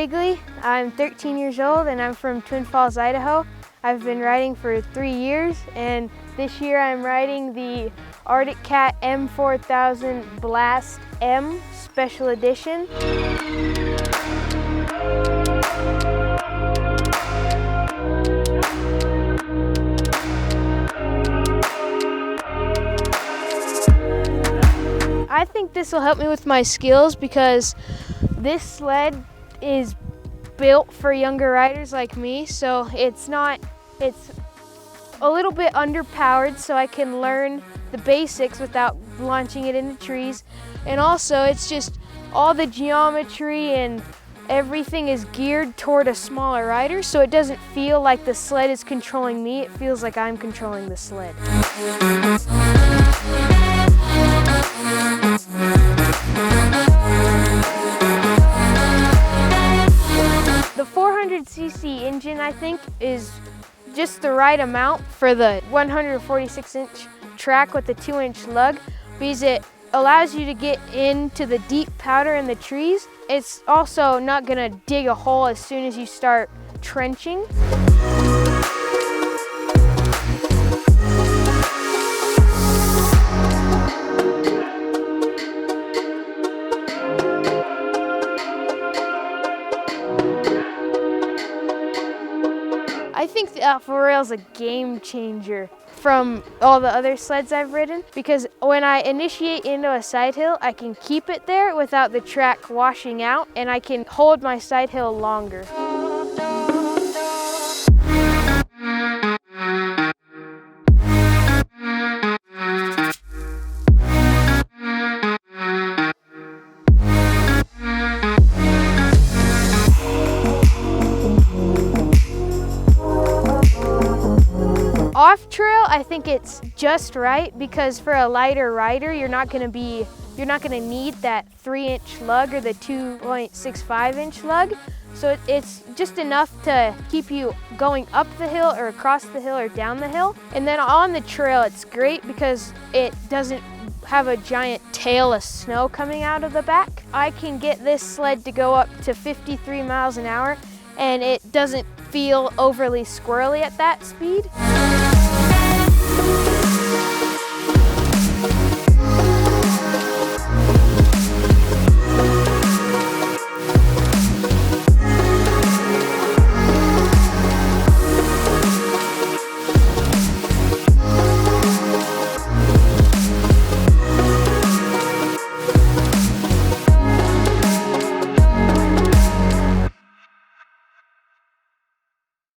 Higley. I'm 13 years old and I'm from Twin Falls, Idaho. I've been riding for 3 years, and this year I'm riding the Arctic Cat M4000 Blast M Special Edition. I think this will help me with my skills because this sled is built for younger riders like me, so it's a little bit underpowered, so I can learn the basics without launching it into trees. And also it's just all the geometry and everything is geared toward a smaller rider, so it doesn't feel like the sled is controlling me, it feels like I'm controlling the sled. The 400cc engine, I think, is just the right amount for the 146-inch track with the 2-inch lug, because it allows you to get into the deep powder in the trees. It's also not gonna dig a hole as soon as you start trenching. I think the Alpha Rail is a game changer from all the other sleds I've ridden, because when I initiate into a side hill, I can keep it there without the track washing out, and I can hold my side hill longer. Off trail, I think it's just right, because for a lighter rider, you're not gonna need that 3-inch lug or the 2.65-inch lug. So it's just enough to keep you going up the hill or across the hill or down the hill. And then on the trail, it's great because it doesn't have a giant tail of snow coming out of the back. I can get this sled to go up to 53 miles an hour, and it doesn't feel overly squirrely at that speed.